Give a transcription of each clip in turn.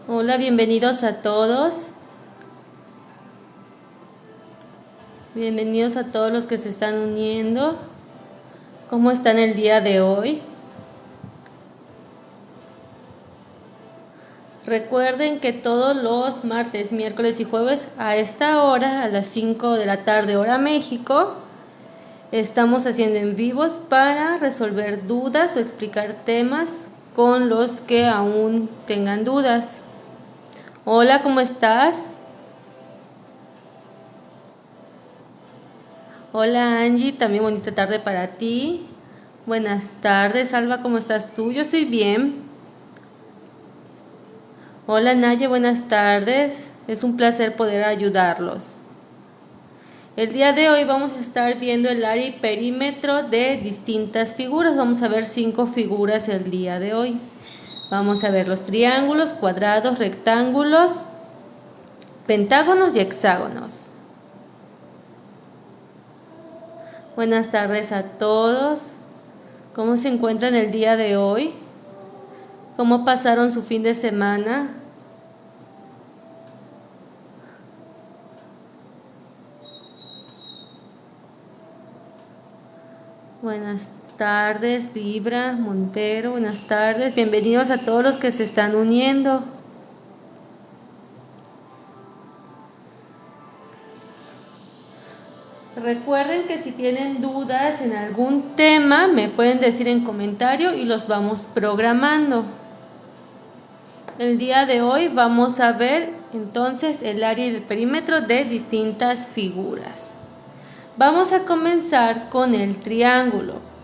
Hola, bienvenidos a todos. Bienvenidos a todos los que se están uniendo. ¿Cómo están el día de hoy? Recuerden que todos los martes, miércoles y jueves a esta hora, a las 5 de la tarde hora México, estamos haciendo en vivos para resolver dudas o explicar temas con los que aún tengan dudas. Hola, ¿cómo estás? Hola Angie, también bonita tarde para ti. Buenas tardes, Alba, ¿cómo estás tú? Yo estoy bien. Hola Naye, buenas tardes. Es un placer poder ayudarlos. El día de hoy vamos a estar viendo el área y perímetro de distintas figuras. Vamos a ver 5 figuras el día de hoy. Vamos a ver los triángulos, cuadrados, rectángulos, pentágonos y hexágonos. Buenas tardes a todos. ¿Cómo se encuentran el día de hoy? ¿Cómo pasaron su fin de semana? Buenas tardes, Libra, Montero, buenas tardes. Bienvenidos a todos los que se están uniendo. Recuerden que si tienen dudas en algún tema, me pueden decir en comentario y los vamos programando. El día de hoy vamos a ver entonces el área y el perímetro de distintas figuras. Vamos a comenzar con el triángulo.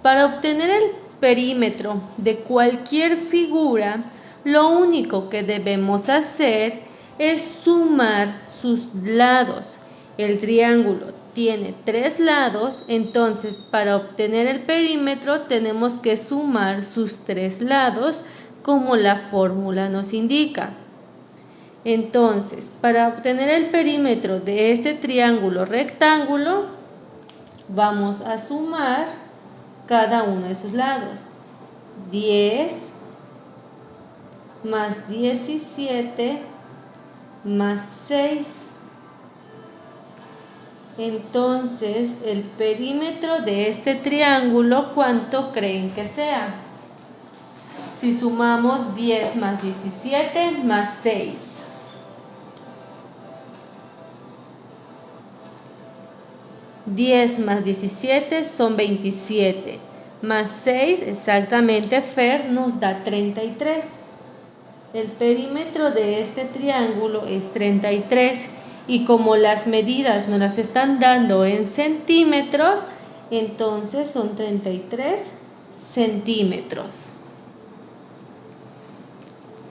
Para obtener el perímetro de cualquier figura, lo único que debemos hacer es sumar sus lados. El triángulo tiene 3 lados, entonces para obtener el perímetro tenemos que sumar sus 3 lados como la fórmula nos indica. Entonces, para obtener el perímetro de este triángulo rectángulo, vamos a sumar cada uno de sus lados. 10 más 17 más 6. Entonces, el perímetro de este triángulo, ¿cuánto creen que sea? Si sumamos 10 más 17 más 6. 10 más 17 son 27. Más 6, exactamente, Fer, nos da 33. El perímetro de este triángulo es 33 y como las medidas nos las están dando en centímetros, entonces son 33 centímetros.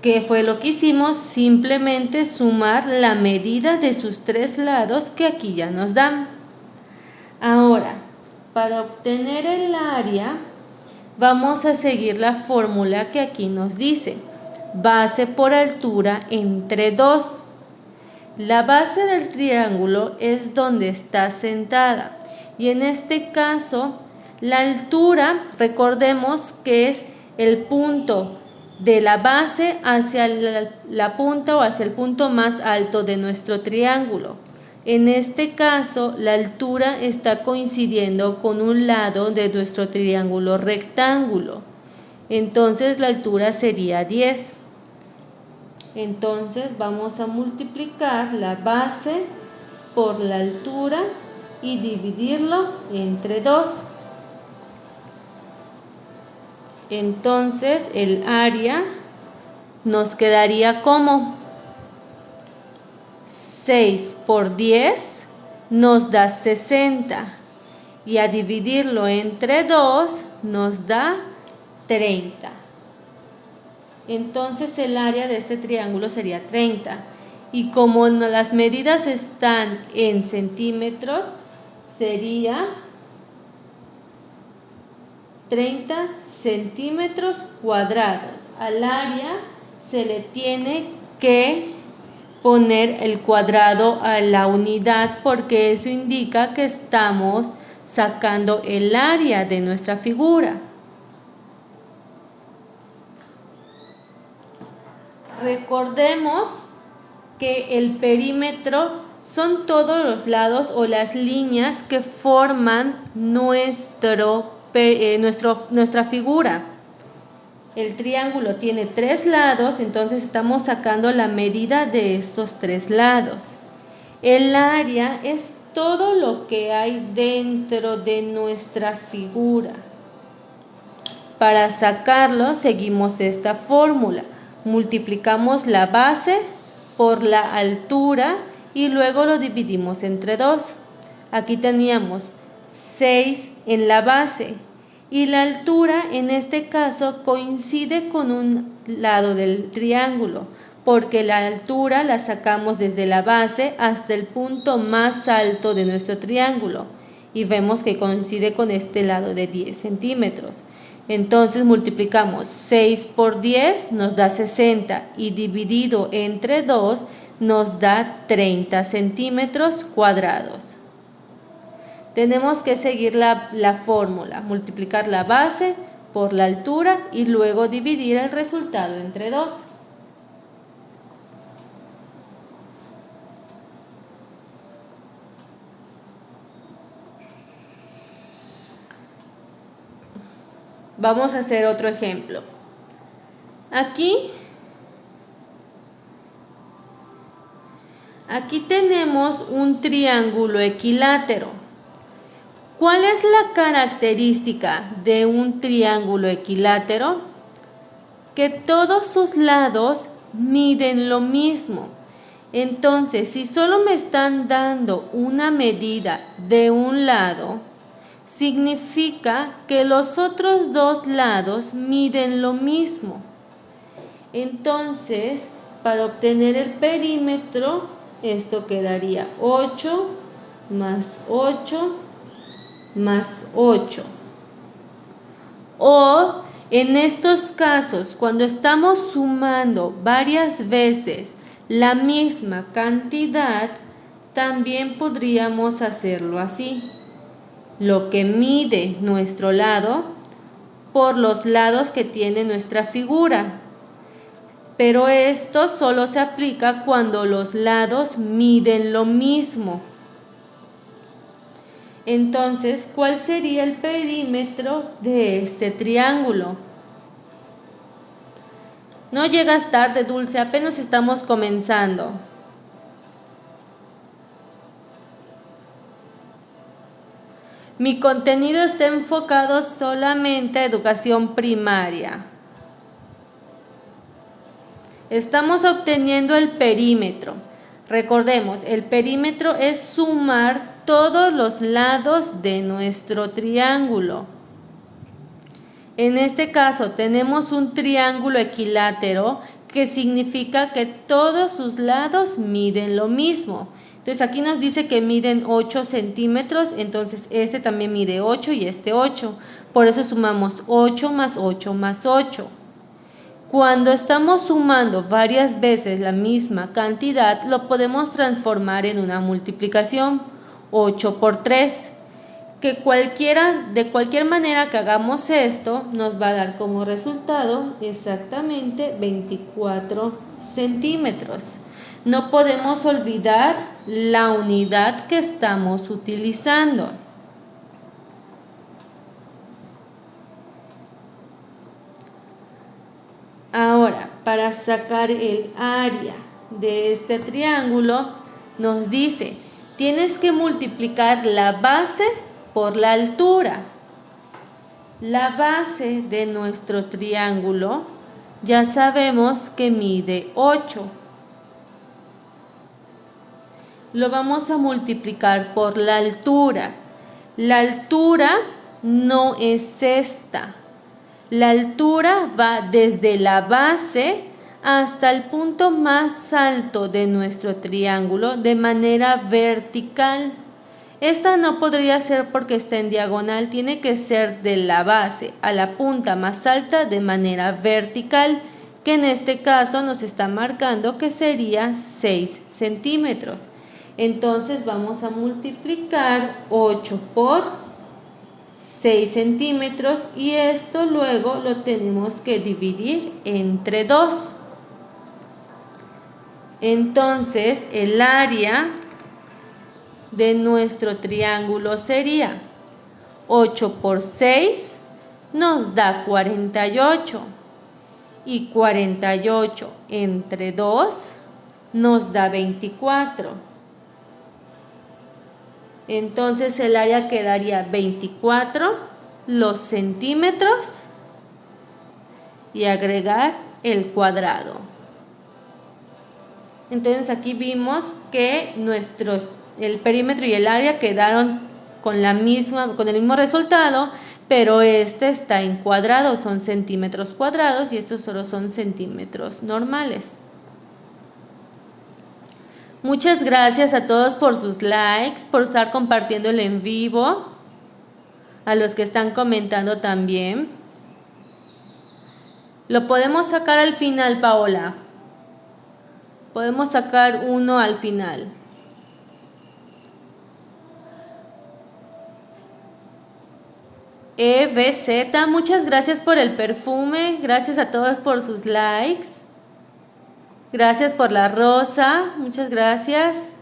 ¿Qué fue lo que hicimos? Simplemente sumar la medida de sus 3 lados que aquí ya nos dan. Ahora, para obtener el área, vamos a seguir la fórmula que aquí nos dice. Base por altura entre 2. La base del triángulo es donde está sentada y en este caso la altura, recordemos que es el punto de la base hacia la punta o hacia el punto más alto de nuestro triángulo. En este caso la altura está coincidiendo con un lado de nuestro triángulo rectángulo. Entonces la altura sería 10. Entonces vamos a multiplicar la base por la altura y dividirlo entre 2. Entonces el área nos quedaría como 6 por 10 nos da 60 y a dividirlo entre 2 nos da 30. Entonces el área de este triángulo sería 30 y como las medidas están en centímetros, sería 30 centímetros cuadrados. Al área se le tiene que poner el cuadrado a la unidad porque eso indica que estamos sacando el área de nuestra figura. Recordemos que el perímetro son todos los lados o las líneas que forman nuestra figura. El triángulo tiene 3 lados, entonces estamos sacando la medida de estos 3 lados. El área es todo lo que hay dentro de nuestra figura. Para sacarlo seguimos esta fórmula. Multiplicamos la base por la altura y luego lo dividimos entre 2. Aquí teníamos 6 en la base y la altura en este caso coincide con un lado del triángulo, porque la altura la sacamos desde la base hasta el punto más alto de nuestro triángulo y vemos que coincide con este lado de 10 centímetros. Entonces multiplicamos 6 por 10 nos da 60 y dividido entre 2 nos da 30 centímetros cuadrados. Tenemos que seguir la fórmula, multiplicar la base por la altura y luego dividir el resultado entre 2. Vamos a hacer otro ejemplo. Aquí tenemos un triángulo equilátero. ¿Cuál es la característica de un triángulo equilátero? Que todos sus lados miden lo mismo. Entonces, si solo me están dando una medida de un lado, significa que los otros 2 lados miden lo mismo. Entonces, para obtener el perímetro, esto quedaría 8 más 8 más 8. O en estos casos, cuando estamos sumando varias veces la misma cantidad, también podríamos hacerlo así. Lo que mide nuestro lado por los lados que tiene nuestra figura. Pero esto solo se aplica cuando los lados miden lo mismo. Entonces, ¿cuál sería el perímetro de este triángulo? No llegas tarde, Dulce, apenas estamos comenzando. Mi contenido está enfocado solamente a educación primaria. Estamos obteniendo el perímetro. Recordemos, el perímetro es sumar todos los lados de nuestro triángulo. En este caso tenemos un triángulo equilátero que significa que todos sus lados miden lo mismo. Entonces aquí nos dice que miden 8 centímetros, entonces este también mide 8 y este 8. Por eso sumamos 8 más 8 más 8. Cuando estamos sumando varias veces la misma cantidad, lo podemos transformar en una multiplicación. 8 por 3. Que de cualquier manera que hagamos esto, nos va a dar como resultado exactamente 24 centímetros. No podemos olvidar la unidad que estamos utilizando. Ahora, para sacar el área de este triángulo, nos dice, tienes que multiplicar la base por la altura. La base de nuestro triángulo ya sabemos que mide 8. Lo vamos a multiplicar por la altura. La altura no es esta. La altura va desde la base hasta el punto más alto de nuestro triángulo de manera vertical. Esta no podría ser porque está en diagonal, tiene que ser de la base a la punta más alta de manera vertical, que en este caso nos está marcando que sería 6 centímetros. Entonces vamos a multiplicar 8 por 6 centímetros y esto luego lo tenemos que dividir entre 2. Entonces, el área de nuestro triángulo sería 8 por 6 nos da 48 y 48 entre 2 nos da 24. Entonces el área quedaría 24 los centímetros y agregar el cuadrado. Entonces aquí vimos que el perímetro y el área quedaron con el mismo resultado, pero este está en cuadrados, son centímetros cuadrados y estos solo son centímetros normales. Muchas gracias a todos por sus likes, por estar compartiendo el en vivo, a los que están comentando también. Lo podemos sacar al final, Paola. Podemos sacar uno al final. EBZ, muchas gracias por el perfume, gracias a todos por sus likes, gracias por la rosa, muchas gracias.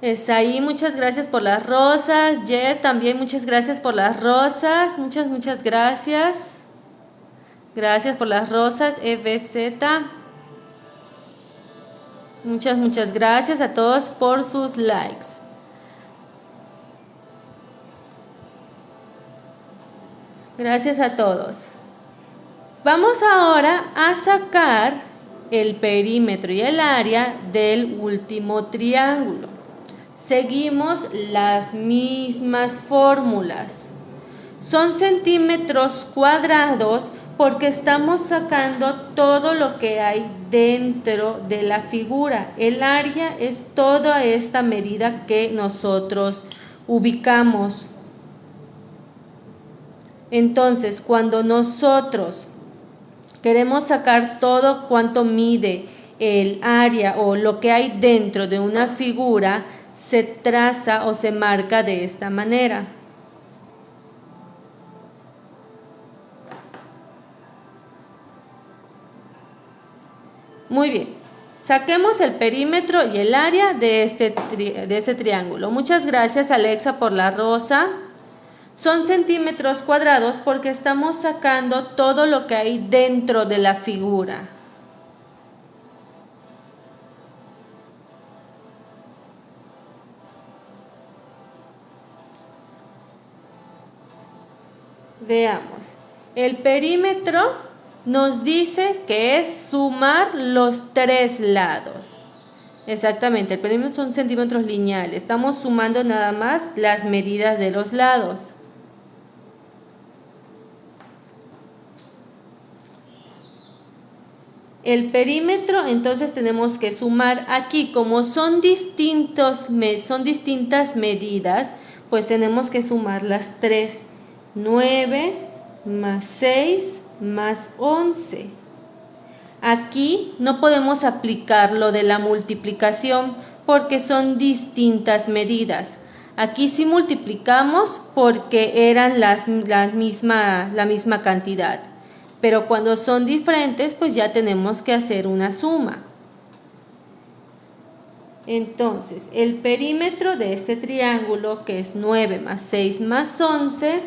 Esaí, muchas gracias por las rosas. Jet, también muchas gracias por las rosas, muchas gracias. Gracias por las rosas, EBZ. Muchas gracias a todos por sus likes. Gracias a todos. Vamos ahora a sacar el perímetro y el área del último triángulo. Seguimos las mismas fórmulas. Son centímetros cuadrados porque estamos sacando todo lo que hay dentro de la figura. El área es toda esta medida que nosotros ubicamos. Entonces, cuando nosotros queremos sacar todo cuanto mide el área o lo que hay dentro de una figura, se traza o se marca de esta manera. Muy bien, saquemos el perímetro y el área de este triángulo. Muchas gracias, Alexa, por la rosa. Son centímetros cuadrados porque estamos sacando todo lo que hay dentro de la figura. Veamos. El perímetro nos dice que es sumar los tres lados. Exactamente, el perímetro son centímetros lineales. Estamos sumando nada más las medidas de los lados. El perímetro, entonces tenemos que sumar aquí, como son distintas medidas, pues tenemos que sumar las tres. 9 más 6 más 11. Aquí no podemos aplicar lo de la multiplicación porque son distintas medidas. Aquí sí multiplicamos porque eran la misma cantidad. Pero cuando son diferentes, pues ya tenemos que hacer una suma. Entonces, el perímetro de este triángulo, que es 9 más 6 más 11,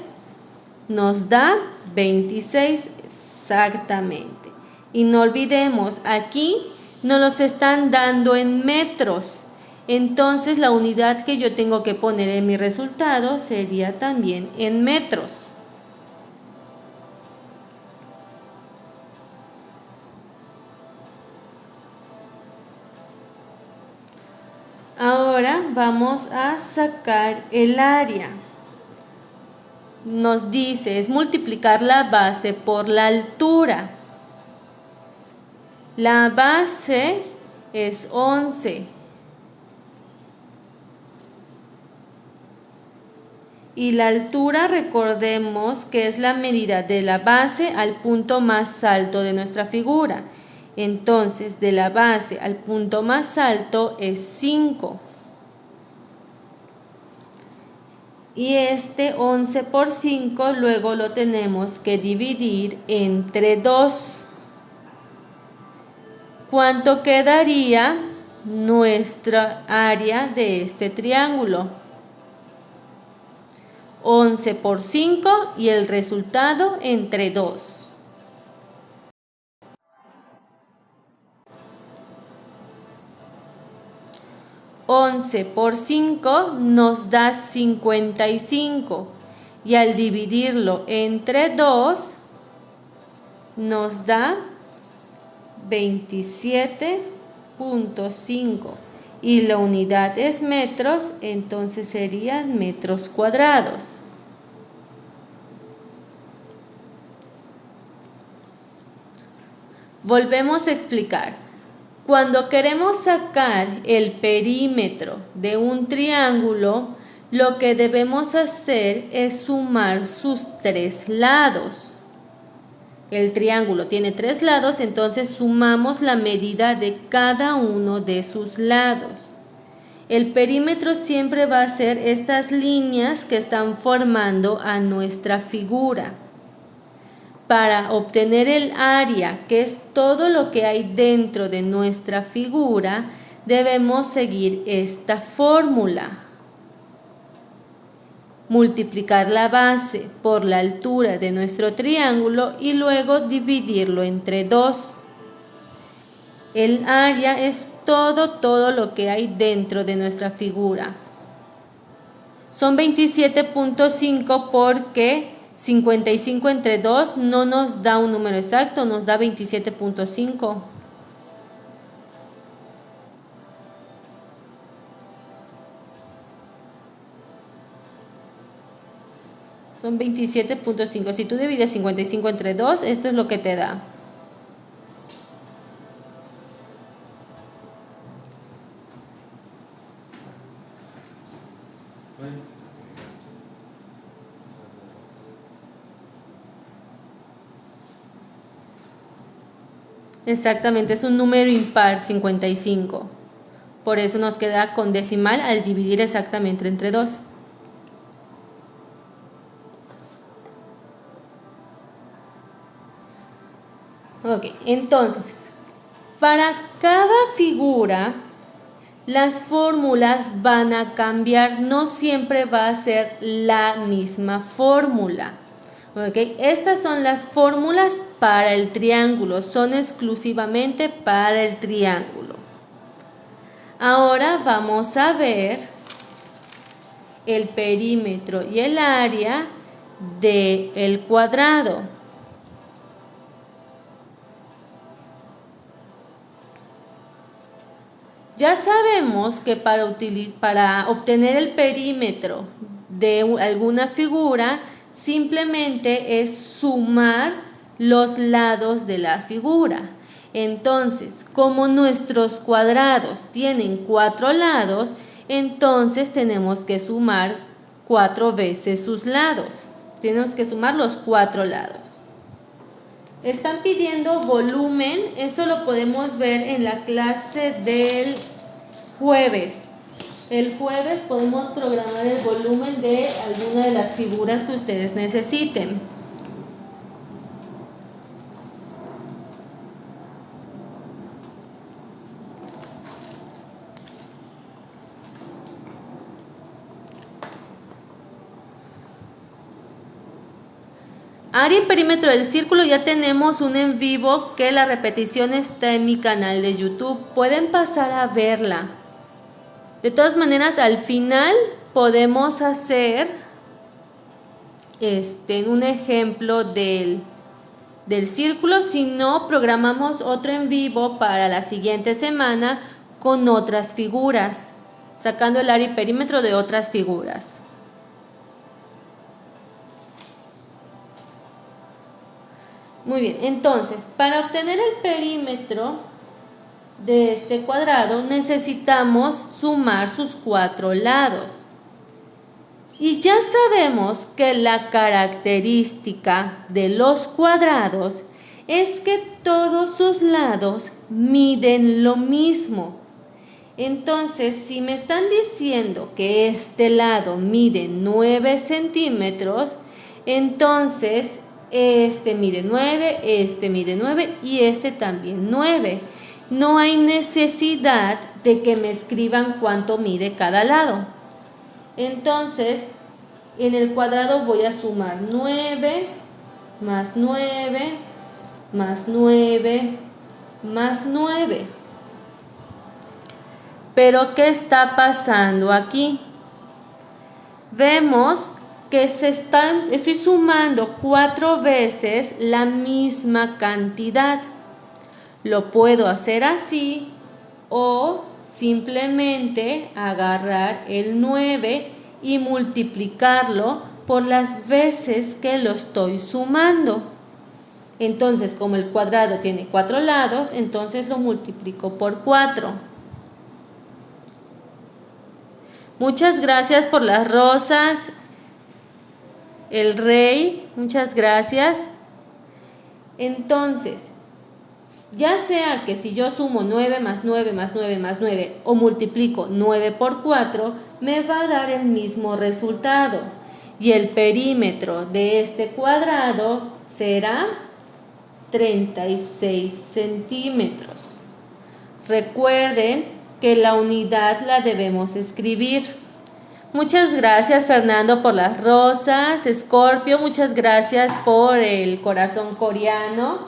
nos da 26 exactamente. Y no olvidemos, aquí nos los están dando en metros. Entonces, la unidad que yo tengo que poner en mi resultado sería también en metros. Ahora vamos a sacar el área. Nos dice, es multiplicar la base por la altura. La base es 11. Y la altura, recordemos que es la medida de la base al punto más alto de nuestra figura. Entonces, de la base al punto más alto es 5. Y este 11 por 5 luego lo tenemos que dividir entre 2. ¿cuánto quedaría nuestra área de este triángulo? 11 por 5 y el resultado entre 2. 11 por 5 nos da 55 y al dividirlo entre 2 nos da 27.5 y la unidad es metros, entonces serían metros cuadrados. Volvemos a explicar. Cuando queremos sacar el perímetro de un triángulo, lo que debemos hacer es sumar sus 3 lados. El triángulo tiene 3 lados, entonces sumamos la medida de cada uno de sus lados. El perímetro siempre va a ser estas líneas que están formando a nuestra figura. Para obtener el área, que es todo lo que hay dentro de nuestra figura, debemos seguir esta fórmula. Multiplicar la base por la altura de nuestro triángulo y luego dividirlo entre 2. El área es todo lo que hay dentro de nuestra figura. Son 27.5 porque 55 entre 2 no nos da un número exacto, nos da 27.5. Son 27.5. Si tú divides 55 entre 2, esto es lo que te da. Exactamente, es un número impar, 55. Por eso nos queda con decimal al dividir exactamente entre 2. Ok, entonces, para cada figura, las fórmulas van a cambiar, no siempre va a ser la misma fórmula. Okay. Estas son las fórmulas para el triángulo, son exclusivamente para el triángulo. Ahora vamos a ver el perímetro y el área del cuadrado. Ya sabemos que para obtener el perímetro de alguna figura, simplemente es sumar los lados de la figura. Entonces, como nuestros cuadrados tienen 4 lados, entonces tenemos que sumar 4 veces sus lados. Tenemos que sumar los 4 lados. Están pidiendo volumen, esto lo podemos ver en la clase del jueves. El jueves podemos programar el volumen de alguna de las figuras que ustedes necesiten. Área y perímetro del círculo ya tenemos un en vivo que la repetición está en mi canal de YouTube. Pueden pasar a verla. De todas maneras, al final podemos hacer un ejemplo del círculo. Si no, programamos otro en vivo para la siguiente semana con otras figuras, sacando el área y perímetro de otras figuras. Muy bien, entonces, para obtener el perímetro de este cuadrado necesitamos sumar sus 4 lados. Y ya sabemos que la característica de los cuadrados es que todos sus lados miden lo mismo. Entonces, si me están diciendo que este lado mide 9 centímetros, entonces este mide 9 y este también 9. no hay necesidad de que me escriban cuánto mide cada lado. Entonces, en el cuadrado voy a sumar 9 más 9 más 9 más 9. Pero ¿qué está pasando aquí? Vemos que estoy sumando 4 veces la misma cantidad. Lo puedo hacer así o simplemente agarrar el 9 y multiplicarlo por las veces que lo estoy sumando. Entonces, como el cuadrado tiene 4 lados, entonces lo multiplico por 4. Muchas gracias por las rosas. El rey, muchas gracias. Entonces, ya sea que si yo sumo 9 más 9 más 9 más 9 o multiplico 9 por 4, me va a dar el mismo resultado. Y el perímetro de este cuadrado será 36 centímetros. Recuerden que la unidad la debemos escribir. Muchas gracias, Fernando, por las rosas. Escorpio, muchas gracias por el corazón coreano.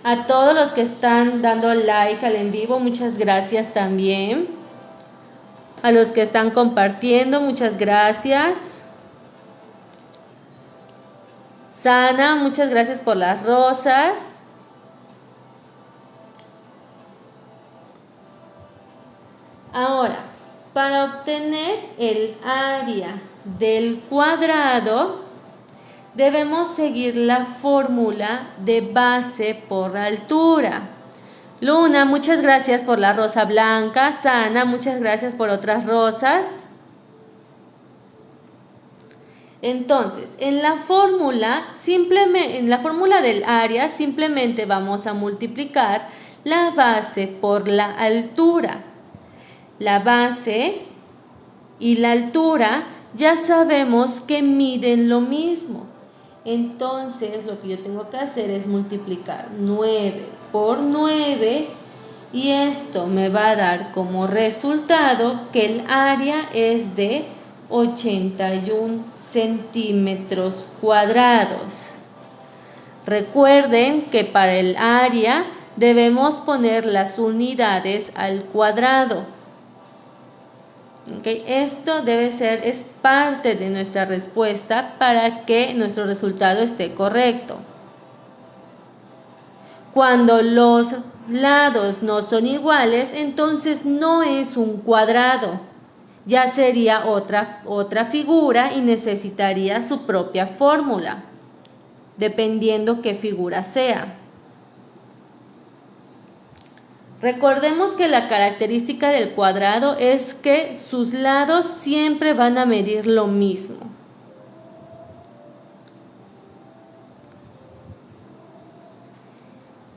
A todos los que están dando like al en vivo, muchas gracias también. A los que están compartiendo, muchas gracias. Sana, muchas gracias por las rosas. Ahora, para obtener el área del cuadrado, debemos seguir la fórmula de base por altura. Luna, muchas gracias por la rosa blanca. Sana, muchas gracias por otras rosas. Entonces, en la fórmula del área, simplemente vamos a multiplicar la base por la altura. La base y la altura ya sabemos que miden lo mismo. Entonces, lo que yo tengo que hacer es multiplicar 9 por 9 y esto me va a dar como resultado que el área es de 81 centímetros cuadrados. Recuerden que para el área debemos poner las unidades al cuadrado. Esto es parte de nuestra respuesta para que nuestro resultado esté correcto. Cuando los lados no son iguales, entonces no es un cuadrado. Ya sería otra figura y necesitaría su propia fórmula, dependiendo qué figura sea. Recordemos que la característica del cuadrado es que sus lados siempre van a medir lo mismo.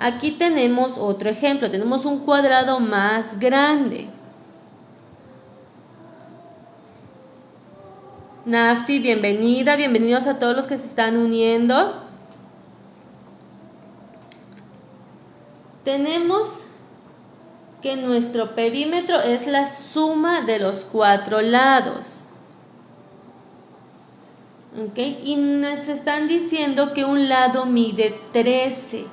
Aquí tenemos otro ejemplo, tenemos un cuadrado más grande. Nafti, bienvenida, bienvenidos a todos los que se están uniendo. Tenemos que nuestro perímetro es la suma de los 4 lados. Y nos están diciendo que un lado mide 13.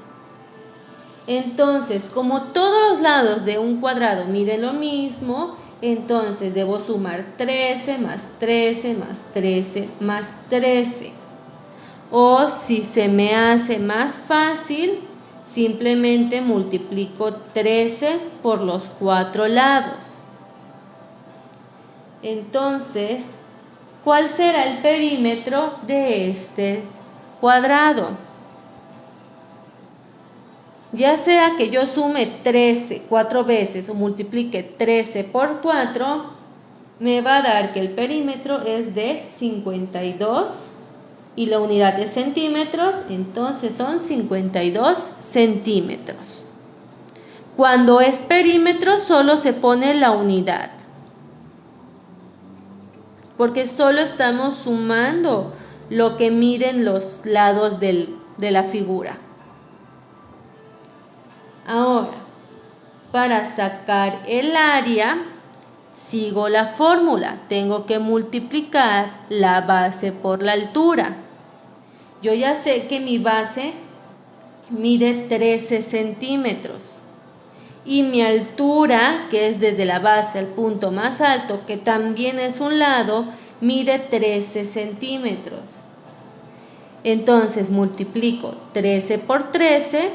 Entonces, como todos los lados de un cuadrado miden lo mismo, entonces debo sumar 13 más 13 más 13 más 13. O si se me hace más fácil, simplemente multiplico 13 por los 4 lados. Entonces, ¿cuál será el perímetro de este cuadrado? Ya sea que yo sume 13 4 veces o multiplique 13 por 4, me va a dar que el perímetro es de 52 y la unidad es centímetros, entonces son 52 centímetros. Cuando es perímetro solo se pone la unidad, porque solo estamos sumando lo que miden los lados de la figura. Ahora, Para sacar el área, sigo la fórmula. Tengo que multiplicar la base por la altura. Yo ya sé que mi base mide 13 centímetros. Y mi altura, que es desde la base al punto más alto, que también es un lado, mide 13 centímetros. Entonces multiplico 13 por 13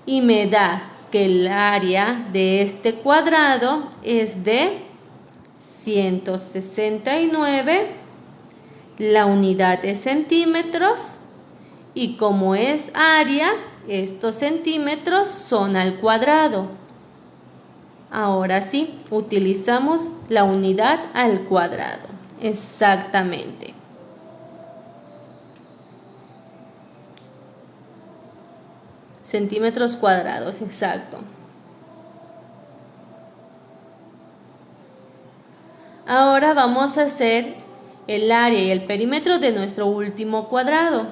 y me da que el área de este cuadrado es de 169, la unidad es centímetros, y como es área, estos centímetros son al cuadrado. Ahora sí, utilizamos la unidad al cuadrado. Exactamente. Centímetros cuadrados, exacto. Ahora vamos a hacer el área y el perímetro de nuestro último cuadrado.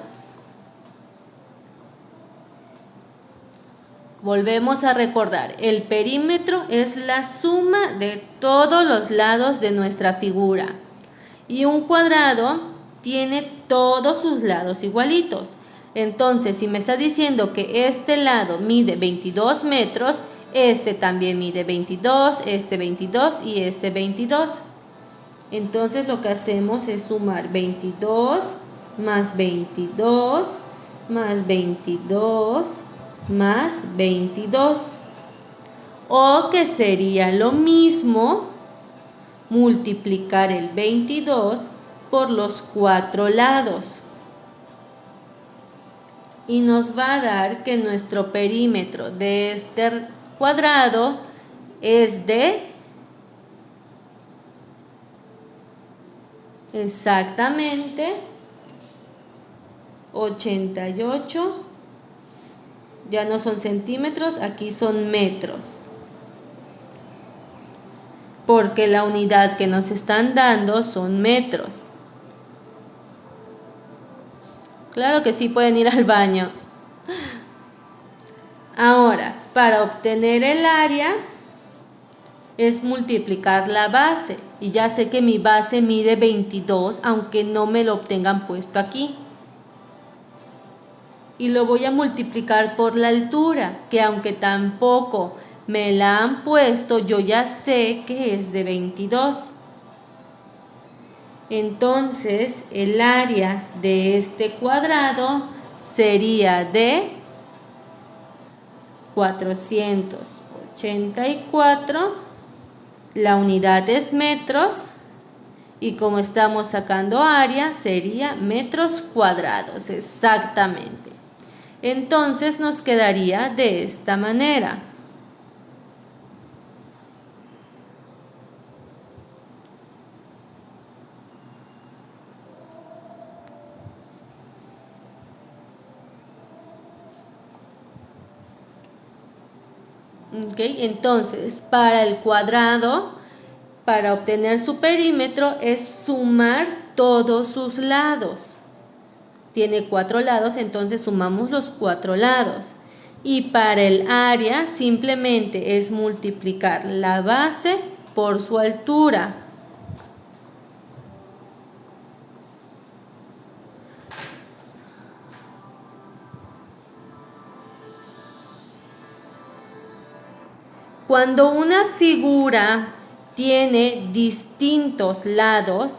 Volvemos a recordar, el perímetro es la suma de todos los lados de nuestra figura. Y un cuadrado tiene todos sus lados igualitos. Entonces, si me está diciendo que este lado mide 22 metros, este también mide 22, este 22 y este 22. Entonces, lo que hacemos es sumar 22 más 22 más 22 más 22. O que sería lo mismo multiplicar el 22 por los 4 lados. Y nos va a dar que nuestro perímetro de este cuadrado es de exactamente 88, ya no son centímetros, aquí son metros. Porque la unidad que nos están dando son metros. Claro que sí, pueden ir al baño. Ahora, para obtener el área es multiplicar la base. Y ya sé que mi base mide 22, aunque no me lo obtengan puesto aquí. Y lo voy a multiplicar por la altura, que aunque tampoco me la han puesto, yo ya sé que es de 22. Entonces, el área de este cuadrado sería de 484. La unidad es metros. Y como estamos sacando área, sería metros cuadrados, exactamente. Entonces, nos quedaría de esta manera. Entonces, para el cuadrado, para obtener su perímetro, es sumar todos sus lados. Tiene 4 lados, entonces sumamos los 4 lados. Y para el área, simplemente es multiplicar la base por su altura. Cuando una figura tiene distintos lados,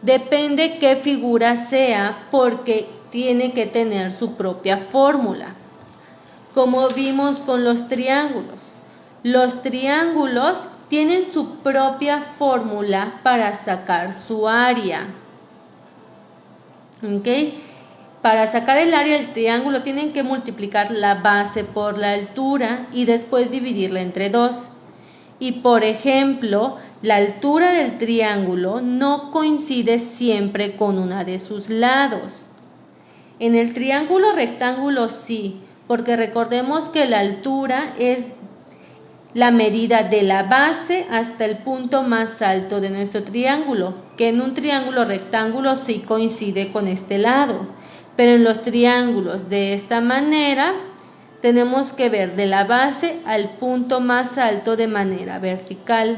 depende qué figura sea, porque tiene que tener su propia fórmula. Como vimos con los triángulos tienen su propia fórmula para sacar su área. Para sacar el área del triángulo tienen que multiplicar la base por la altura y después dividirla entre 2. Y por ejemplo, la altura del triángulo no coincide siempre con una de sus lados. En el triángulo rectángulo sí, porque recordemos que la altura es la medida de la base hasta el punto más alto de nuestro triángulo, que en un triángulo rectángulo sí coincide con este lado. Pero en los triángulos de esta manera tenemos que ver de la base al punto más alto de manera vertical.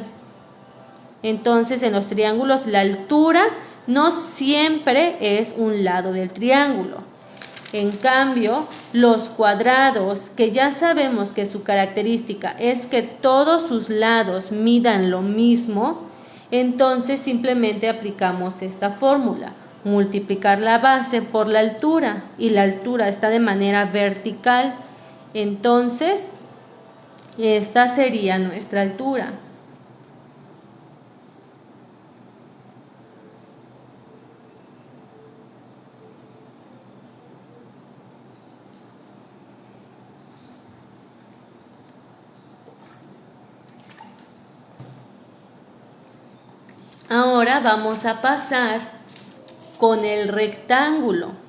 Entonces, en los triángulos la altura no siempre es un lado del triángulo. En cambio, los cuadrados, que ya sabemos que su característica es que todos sus lados midan lo mismo, entonces simplemente aplicamos esta fórmula: multiplicar la base por la altura, y la altura está de manera vertical, entonces esta sería nuestra altura. Ahora vamos a pasar con el rectángulo.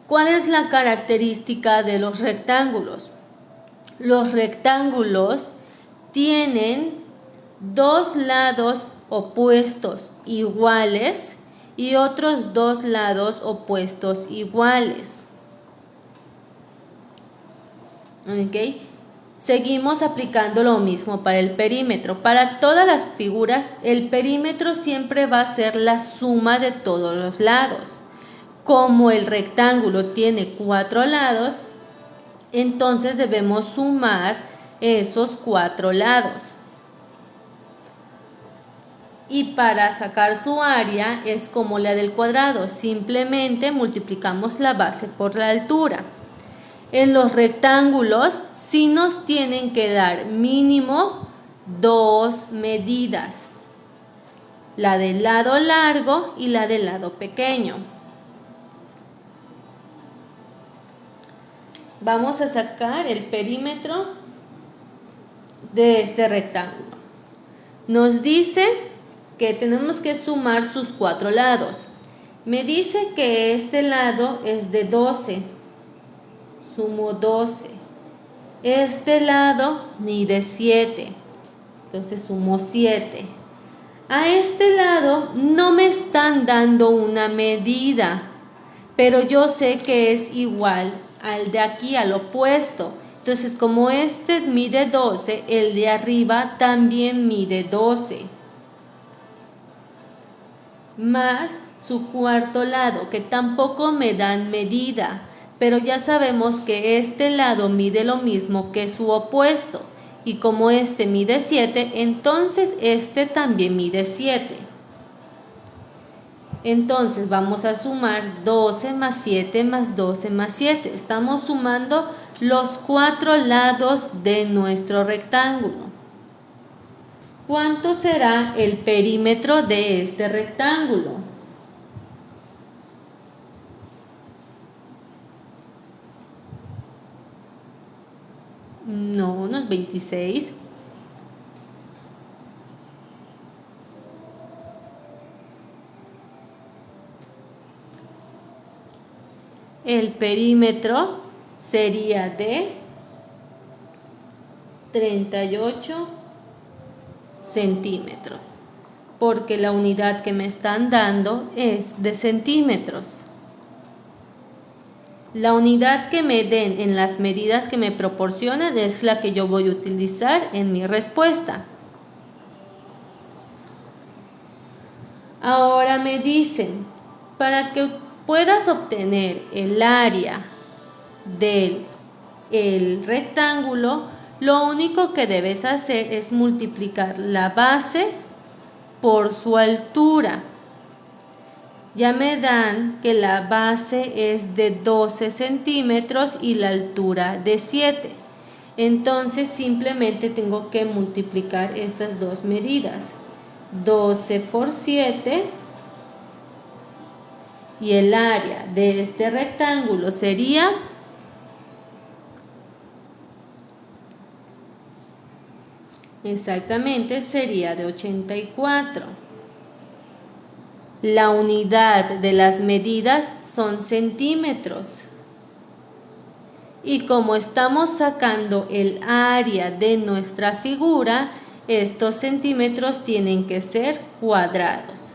¿Cuál es la característica de los rectángulos? Los rectángulos tienen dos lados opuestos iguales y otros dos lados opuestos iguales. ¿Ok? Seguimos aplicando lo mismo para el perímetro. Para todas las figuras, el perímetro siempre va a ser la suma de todos los lados. Como el rectángulo tiene 4 lados, entonces debemos sumar esos 4 lados. Y para sacar su área es como la del cuadrado, simplemente multiplicamos la base por la altura. En los rectángulos sí nos tienen que dar mínimo 2 medidas, la del lado largo y la del lado pequeño. Vamos a sacar el perímetro de este rectángulo. Nos dice que tenemos que sumar sus 4 lados. Me dice que este lado es de 12. Sumo 12. Este lado mide 7. Entonces sumo 7. A este lado no me están dando una medida, pero yo sé que es igual al de aquí, al opuesto. Entonces, como este mide 12, el de arriba también mide 12. Más su cuarto lado, que tampoco me dan medida, pero ya sabemos que este lado mide lo mismo que su opuesto. Y como este mide 7, entonces este también mide 7. Entonces vamos a sumar 12 más 7 más 12 más 7. Estamos sumando los 4 lados de nuestro rectángulo. ¿Cuánto será el perímetro de este rectángulo? No es 26. El perímetro sería de 38 centímetros, porque la unidad que me están dando es de centímetros. La unidad que me den en las medidas que me proporcionan es la que yo voy a utilizar en mi respuesta. Ahora me dicen, para que puedas obtener el área del rectángulo, lo único que debes hacer es multiplicar la base por su altura. Ya me dan que la base es de 12 centímetros y la altura de 7. Entonces simplemente tengo que multiplicar estas dos medidas. 12 por 7. Y el área de este rectángulo sería de 84. La unidad de las medidas son centímetros. Y como estamos sacando el área de nuestra figura, estos centímetros tienen que ser cuadrados.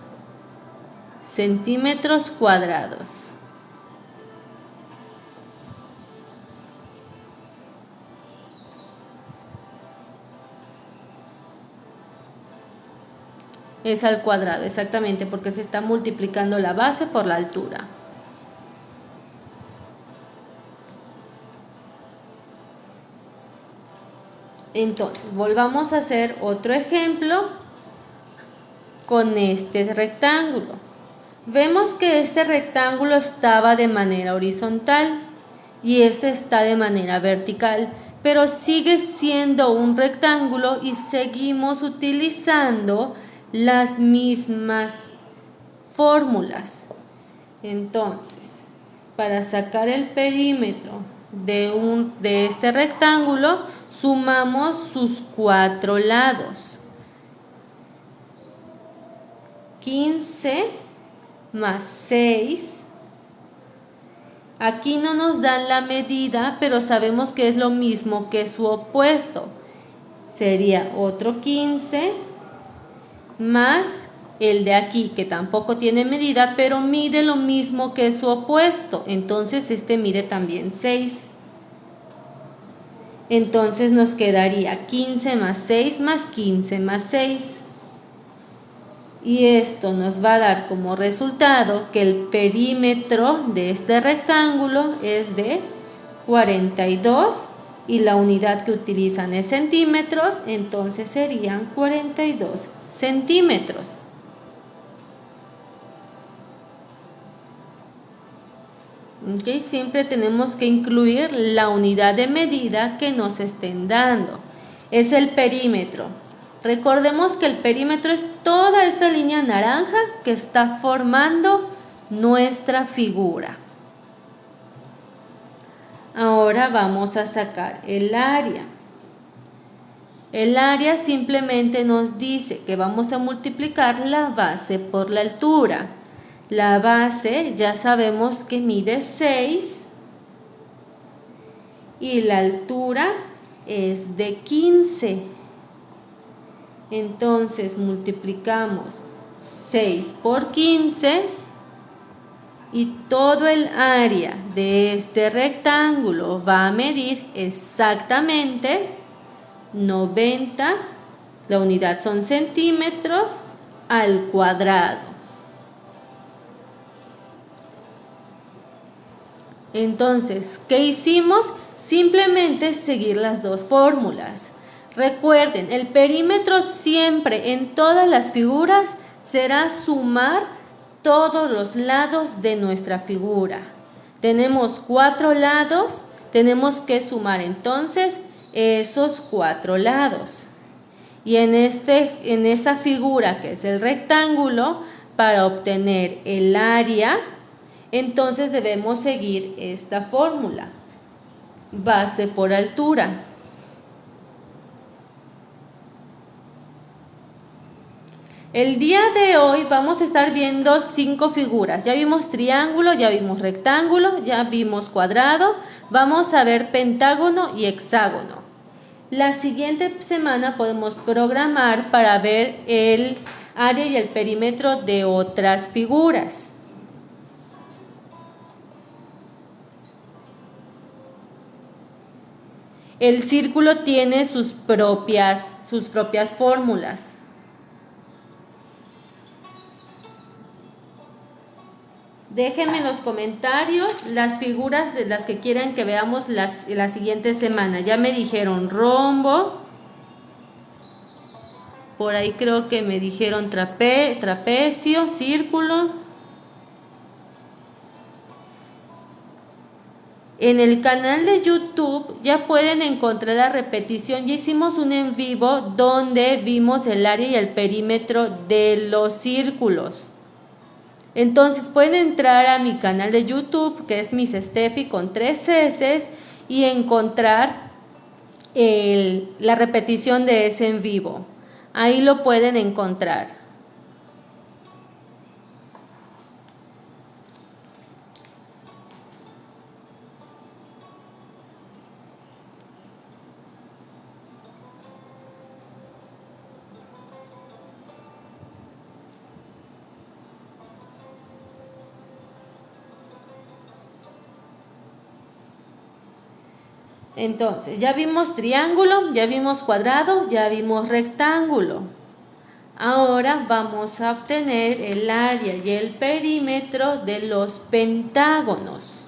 Centímetros cuadrados. Es al cuadrado, exactamente, porque se está multiplicando la base por la altura. Entonces, volvamos a hacer otro ejemplo con este rectángulo. Vemos que este rectángulo estaba de manera horizontal y este está de manera vertical, pero sigue siendo un rectángulo y seguimos utilizando las mismas fórmulas. Entonces, para sacar el perímetro de este rectángulo, sumamos sus 4 lados. 15 más 6. Aquí no nos dan la medida, pero sabemos que es lo mismo que su opuesto. Sería otro 15 más el de aquí, que tampoco tiene medida, pero mide lo mismo que su opuesto. Entonces este mide también 6. Entonces nos quedaría 15 más 6 más 15 más 6. Y esto nos va a dar como resultado que el perímetro de este rectángulo es de 42 y la unidad que utilizan es centímetros, entonces serían 42 centímetros. Okay, siempre tenemos que incluir la unidad de medida que nos estén dando. Es el perímetro. Recordemos que el perímetro es toda esta línea naranja que está formando nuestra figura. Ahora vamos a sacar el área. El área simplemente nos dice que vamos a multiplicar la base por la altura. La base ya sabemos que mide 6 y la altura es de 15. Entonces multiplicamos 6 por 15 y todo el área de este rectángulo va a medir exactamente 90, la unidad son centímetros, al cuadrado. Entonces, ¿qué hicimos? Simplemente seguir las dos fórmulas. Recuerden, el perímetro siempre en todas las figuras será sumar todos los lados de nuestra figura. Tenemos 4 lados, tenemos que sumar entonces esos 4 lados. Y en esta figura que es el rectángulo, para obtener el área, entonces debemos seguir esta fórmula. Base por altura. El día de hoy vamos a estar viendo 5 figuras. Ya vimos triángulo, ya vimos rectángulo, ya vimos cuadrado. Vamos a ver pentágono y hexágono. La siguiente semana podemos programar para ver el área y el perímetro de otras figuras. El círculo tiene sus propias fórmulas. Déjenme en los comentarios las figuras de las que quieran que veamos la siguiente semana. Ya me dijeron rombo. Por ahí creo que me dijeron trapecio, círculo. En el canal de YouTube ya pueden encontrar la repetición. Ya hicimos un en vivo donde vimos el área y el perímetro de los círculos. Entonces pueden entrar a mi canal de YouTube, que es Miss Steffi con 3 S, y encontrar la repetición de ese en vivo. Ahí lo pueden encontrar. Entonces, ya vimos triángulo, ya vimos cuadrado, ya vimos rectángulo. Ahora vamos a obtener el área y el perímetro de los pentágonos.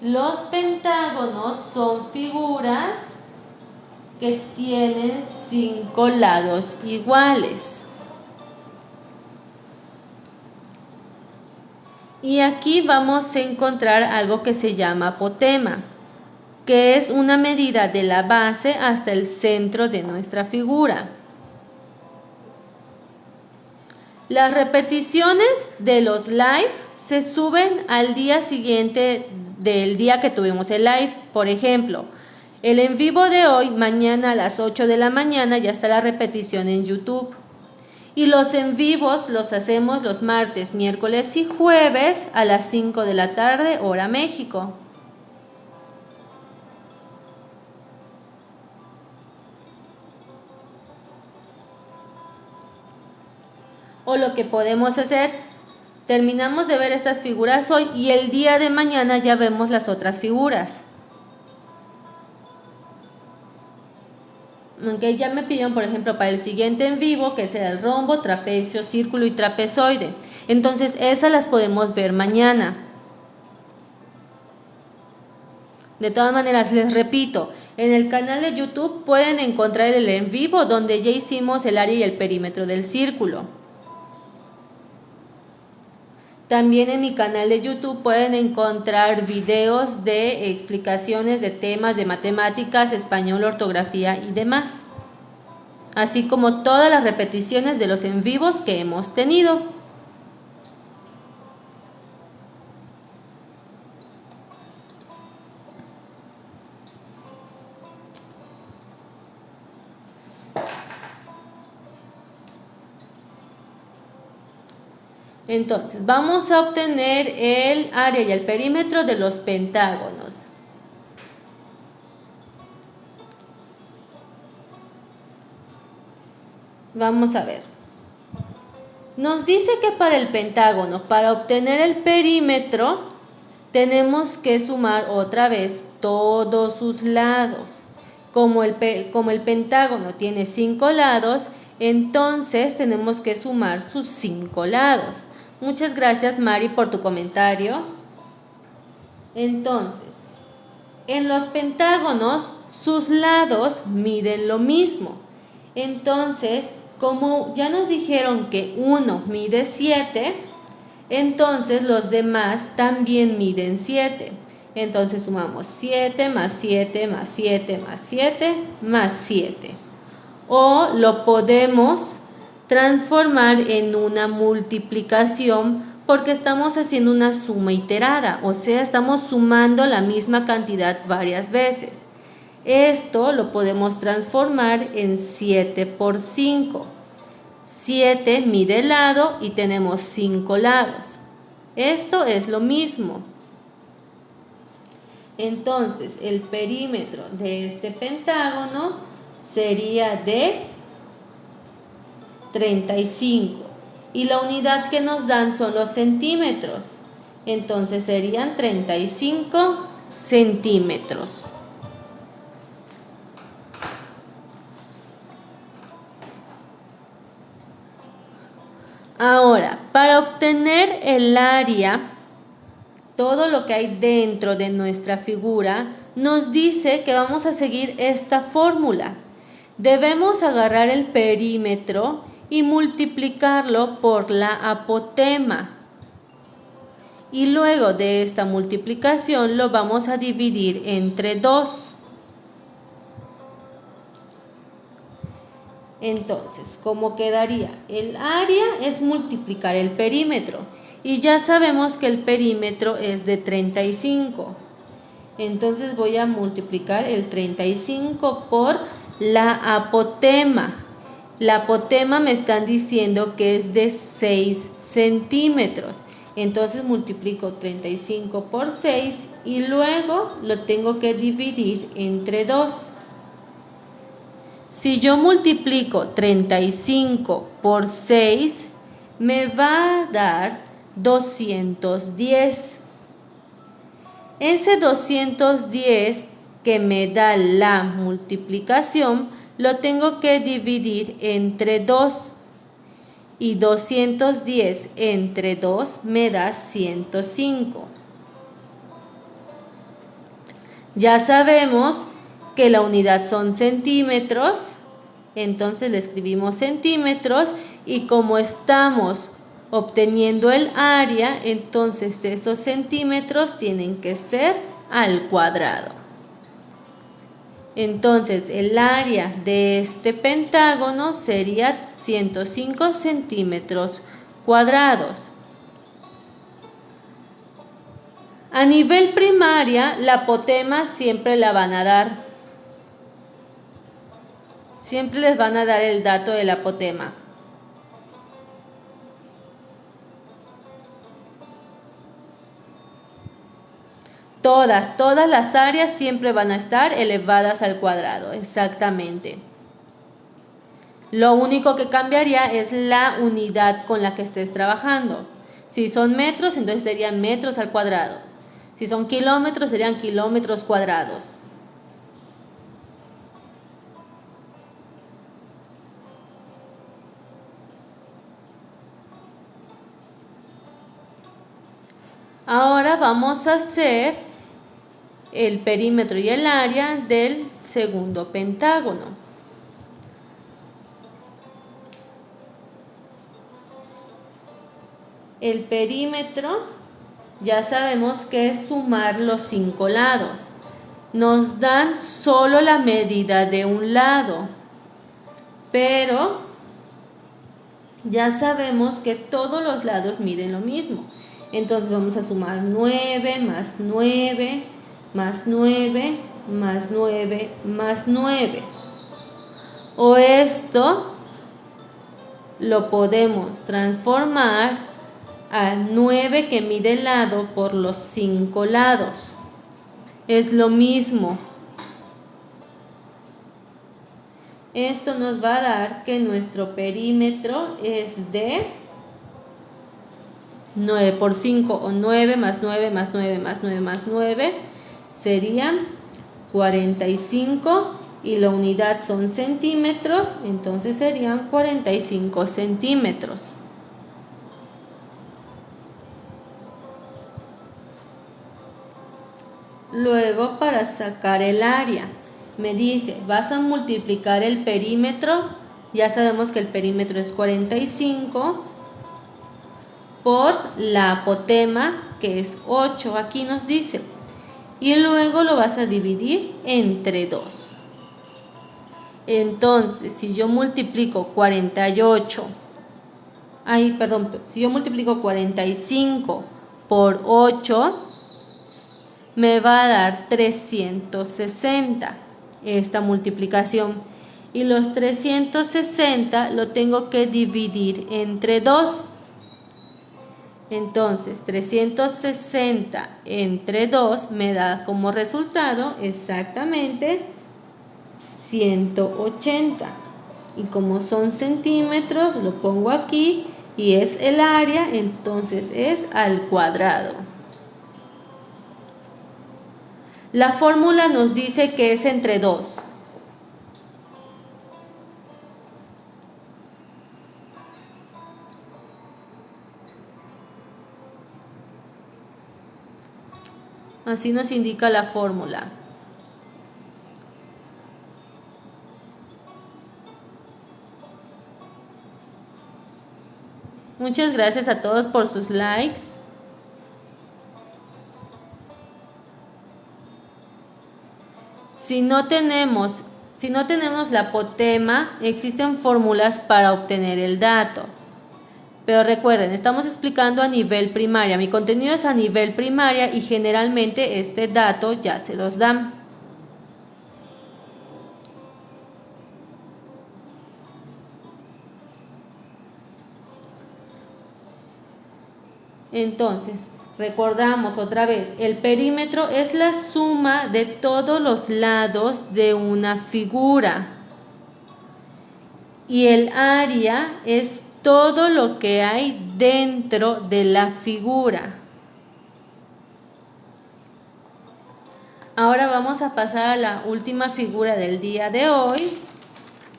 Los pentágonos son figuras que tienen 5 lados iguales. Y aquí vamos a encontrar algo que se llama apotema, que es una medida de la base hasta el centro de nuestra figura. Las repeticiones de los live se suben al día siguiente del día que tuvimos el live. Por ejemplo, el en vivo de hoy, mañana a las 8 de la mañana ya está la repetición en YouTube. Y los en vivos los hacemos los martes, miércoles y jueves a las 5 de la tarde, hora México. O lo que podemos hacer, terminamos de ver estas figuras hoy y el día de mañana ya vemos las otras figuras. Aunque ya me pidieron, por ejemplo, para el siguiente en vivo, que sea el rombo, trapecio, círculo y trapezoide. Entonces, esas las podemos ver mañana. De todas maneras, les repito, en el canal de YouTube pueden encontrar el en vivo donde ya hicimos el área y el perímetro del círculo. También en mi canal de YouTube pueden encontrar videos de explicaciones de temas de matemáticas, español, ortografía y demás. Así como todas las repeticiones de los en vivos que hemos tenido. Entonces, vamos a obtener el área y el perímetro de los pentágonos. Vamos a ver. Nos dice que para el pentágono, para obtener el perímetro, tenemos que sumar otra vez todos sus lados. Como el pentágono tiene 5 lados, entonces tenemos que sumar sus 5 lados. Muchas gracias, Mari, por tu comentario. Entonces, en los pentágonos, sus lados miden lo mismo. Entonces, como ya nos dijeron que uno mide 7, entonces los demás también miden 7. Entonces sumamos 7 más 7 más 7 más 7 más 7. O lo podemos transformar en una multiplicación porque estamos haciendo una suma iterada, o sea, estamos sumando la misma cantidad varias veces. Esto lo podemos transformar en 7 por 5. 7 mide lado y tenemos 5 lados. Esto es lo mismo. Entonces, el perímetro de este pentágono sería de 35 y la unidad que nos dan son los centímetros. Entonces serían 35 centímetros. Ahora, para obtener el área, todo lo que hay dentro de nuestra figura, nos dice que vamos a seguir esta fórmula. Debemos agarrar el perímetro y multiplicarlo por la apotema. Y luego de esta multiplicación lo vamos a dividir entre 2. Entonces, ¿cómo quedaría? El área es multiplicar el perímetro. Y ya sabemos que el perímetro es de 35. Entonces voy a multiplicar el 35 por la apotema. La apotema me están diciendo que es de 6 centímetros. Entonces multiplico 35 por 6 y luego lo tengo que dividir entre 2. Si yo multiplico 35 por 6, me va a dar 210. Ese 210 que me da la multiplicación lo tengo que dividir entre 2 y 210 entre 2 me da 105. Ya sabemos que la unidad son centímetros, entonces le escribimos centímetros, y como estamos obteniendo el área, entonces de estos centímetros tienen que ser al cuadrado. Entonces el área de este pentágono sería 105 centímetros cuadrados. A nivel primaria, la apotema siempre la van a dar. Siempre les van a dar el dato de la apotema. Todas las áreas siempre van a estar elevadas al cuadrado, exactamente. Lo único que cambiaría es la unidad con la que estés trabajando. Si son metros, entonces serían metros al cuadrado. Si son kilómetros, serían kilómetros cuadrados. Ahora vamos a hacer el perímetro y el área del segundo pentágono. El perímetro ya sabemos que es sumar los 5 lados. Nos dan solo la medida de un lado, pero ya sabemos que todos los lados miden lo mismo. Entonces vamos a sumar 9 más 9 más 9 más 9 más 9. O esto lo podemos transformar a 9 que mide el lado por los 5 lados. Es lo mismo. Esto nos va a dar que nuestro perímetro es de 9 por 5 o 9 más 9 más 9 más 9 más 9 serían 45 y la unidad son centímetros, entonces serían 45 centímetros. Luego, para sacar el área, me dice, vas a multiplicar el perímetro, ya sabemos que el perímetro es 45, por la apotema, que es 8, aquí nos dice, y luego lo vas a dividir entre 2. Entonces, si yo multiplico 45 por 8, me va a dar 360 esta multiplicación, y los 360 lo tengo que dividir entre 2. Entonces 360 entre 2 me da como resultado exactamente 180, y como son centímetros lo pongo aquí y es el área, entonces es al cuadrado. La fórmula nos dice que es entre 2. Así nos indica la fórmula. Muchas gracias a todos por sus likes. Si no tenemos la apotema, existen fórmulas para obtener el dato. Pero recuerden, estamos explicando a nivel primaria. Mi contenido es a nivel primaria y generalmente este dato ya se los dan. Entonces, recordamos otra vez, el perímetro es la suma de todos los lados de una figura. Y el área es todo lo que hay dentro de la figura. Ahora vamos a pasar a la última figura del día de hoy,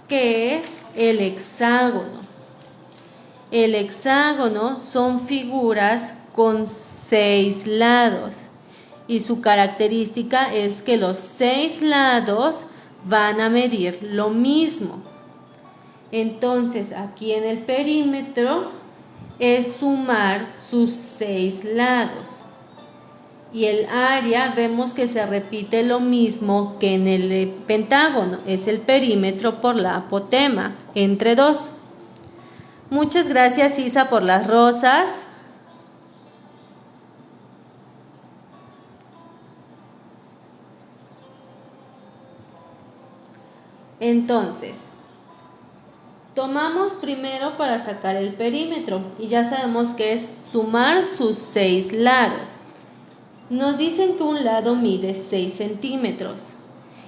que es el hexágono. El hexágono son figuras con 6 lados y su característica es que los 6 lados van a medir lo mismo. Entonces aquí en el perímetro es sumar sus 6 lados. Y el área vemos que se repite lo mismo que en el pentágono, es el perímetro por la apotema, entre 2. Muchas gracias, Isa, por las rosas. Entonces, tomamos primero para sacar el perímetro y ya sabemos que es sumar sus 6 lados. Nos dicen que un lado mide 6 centímetros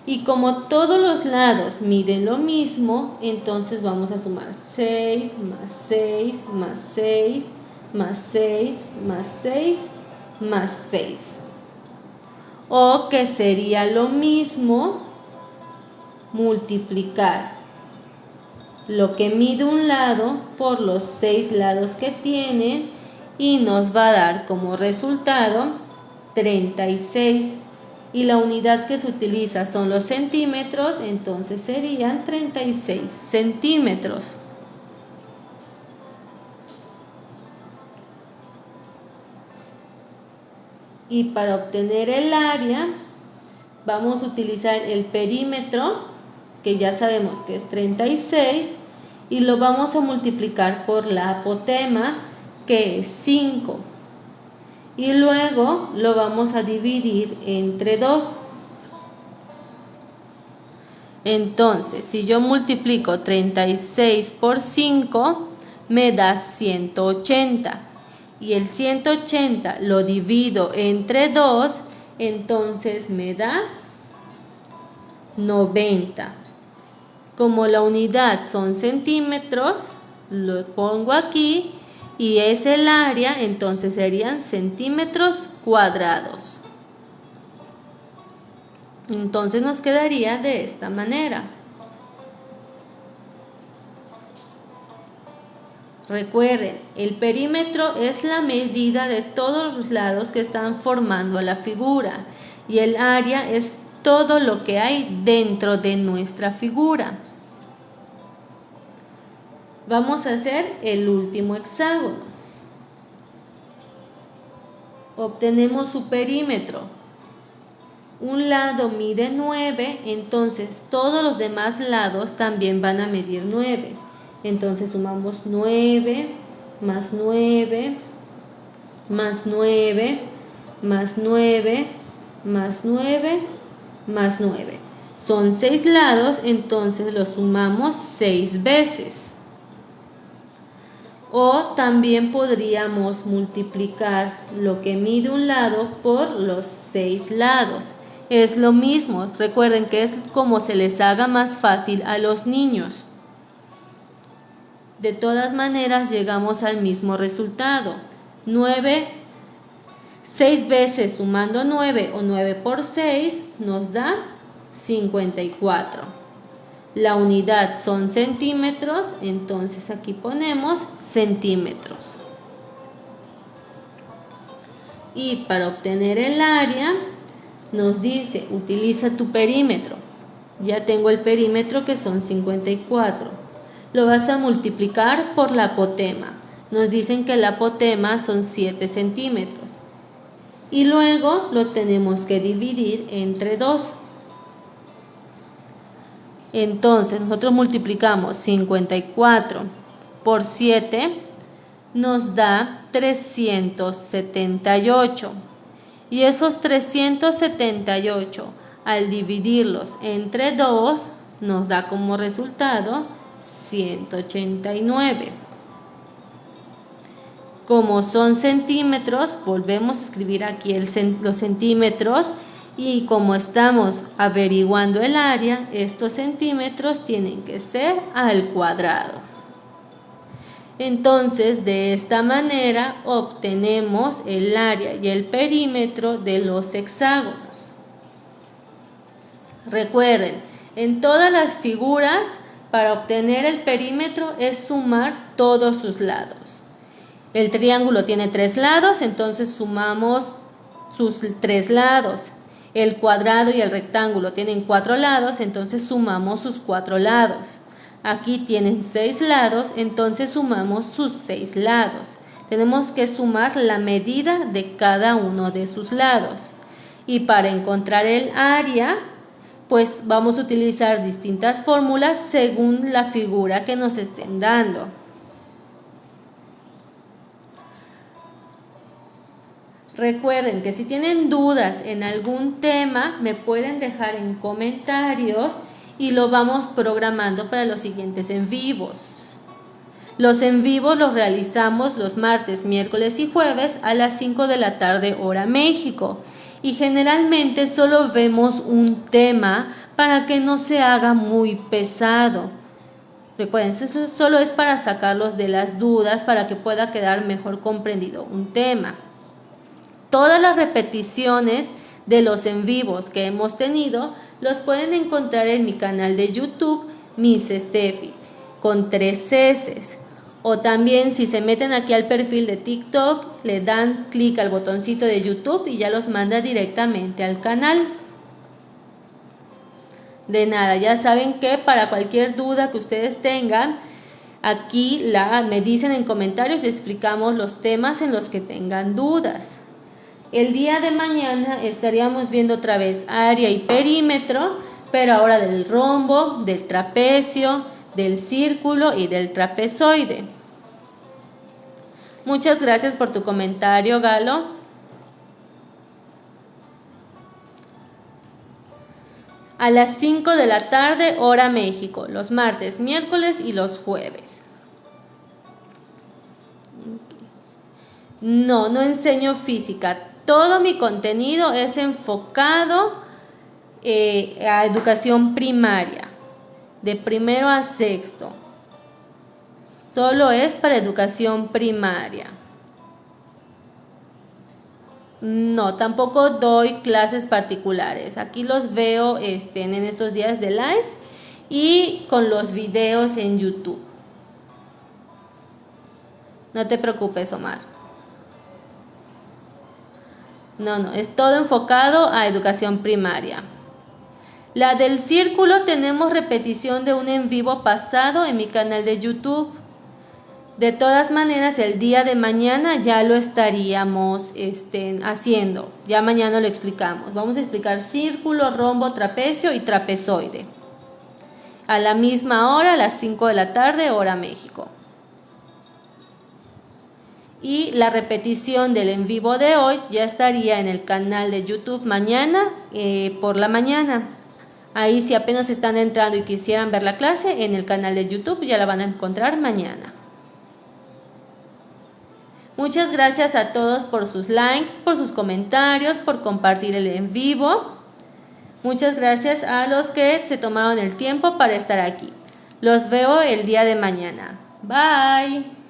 y como todos los lados miden lo mismo, entonces vamos a sumar 6 más 6 más 6 más 6 más 6 más 6. O que sería lo mismo multiplicar lo que mide un lado por los 6 lados que tienen y nos va a dar como resultado 36. Y la unidad que se utiliza son los centímetros, entonces serían 36 centímetros. Y para obtener el área vamos a utilizar el perímetro, que ya sabemos que es 36, y lo vamos a multiplicar por la apotema, que es 5. Y luego lo vamos a dividir entre 2. Entonces, si yo multiplico 36 por 5, me da 180. Y el 180 lo divido entre 2, entonces me da 90. Como la unidad son centímetros, lo pongo aquí y es el área, entonces serían centímetros cuadrados. Entonces nos quedaría de esta manera. Recuerden, el perímetro es la medida de todos los lados que están formando la figura y el área es todo lo que hay dentro de nuestra figura. Vamos a hacer el último hexágono. Obtenemos su perímetro. Un lado mide 9, entonces todos los demás lados también van a medir 9. Entonces sumamos 9 más 9 más 9 más 9 más 9 más 9. Son 6 lados, entonces los sumamos 6 veces. O también podríamos multiplicar lo que mide un lado por los 6 lados. Es lo mismo, recuerden que es como se les haga más fácil a los niños. De todas maneras llegamos al mismo resultado. 6 veces sumando 9 o 9 por 6 nos da 54. La unidad son centímetros, entonces aquí ponemos centímetros. Y para obtener el área nos dice, utiliza tu perímetro. Ya tengo el perímetro que son 54. Lo vas a multiplicar por la apotema. Nos dicen que la apotema son 7 centímetros. Y luego lo tenemos que dividir entre 2. Entonces nosotros multiplicamos 54 por 7, nos da 378. Y esos 378 al dividirlos entre 2 nos da como resultado 189. Como son centímetros, volvemos a escribir aquí los centímetros. Y como estamos averiguando el área, estos centímetros tienen que ser al cuadrado. Entonces, de esta manera obtenemos el área y el perímetro de los hexágonos. Recuerden, en todas las figuras, para obtener el perímetro es sumar todos sus lados. El triángulo tiene 3 lados, entonces sumamos sus 3 lados. El cuadrado y el rectángulo tienen 4 lados, entonces sumamos sus 4 lados. Aquí tienen 6 lados, entonces sumamos sus 6 lados. Tenemos que sumar la medida de cada uno de sus lados. Y para encontrar el área, pues vamos a utilizar distintas fórmulas según la figura que nos estén dando. Recuerden que si tienen dudas en algún tema, me pueden dejar en comentarios y lo vamos programando para los siguientes en vivos. Los en vivos los realizamos los martes, miércoles y jueves a las 5 de la tarde hora México. Y generalmente solo vemos un tema para que no se haga muy pesado. Recuerden, eso solo es para sacarlos de las dudas, para que pueda quedar mejor comprendido un tema. Todas las repeticiones de los en vivos que hemos tenido los pueden encontrar en mi canal de YouTube, Miss Steffi, con 3 S. O también si se meten aquí al perfil de TikTok, le dan clic al botoncito de YouTube y ya los manda directamente al canal. De nada, ya saben que para cualquier duda que ustedes tengan, aquí me dicen en comentarios y explicamos los temas en los que tengan dudas. El día de mañana estaríamos viendo otra vez área y perímetro, pero ahora del rombo, del trapecio, del círculo y del trapezoide. Muchas gracias por tu comentario, Galo. A las 5 de la tarde, hora México, los martes, miércoles y los jueves. No enseño física. Todo mi contenido es enfocado a educación primaria, de primero a sexto. Solo es para educación primaria. No, tampoco doy clases particulares. Aquí los veo en estos días de live y con los videos en YouTube. No te preocupes, Omar. No, es todo enfocado a educación primaria. La del círculo tenemos repetición de un en vivo pasado en mi canal de YouTube. De todas maneras, el día de mañana ya lo estaríamos haciendo. Ya mañana lo explicamos. Vamos a explicar círculo, rombo, trapecio y trapezoide. A la misma hora, a las 5 de la tarde, hora México. Y la repetición del en vivo de hoy ya estaría en el canal de YouTube mañana por la mañana. Ahí si apenas están entrando y quisieran ver la clase, en el canal de YouTube ya la van a encontrar mañana. Muchas gracias a todos por sus likes, por sus comentarios, por compartir el en vivo. Muchas gracias a los que se tomaron el tiempo para estar aquí. Los veo el día de mañana. Bye.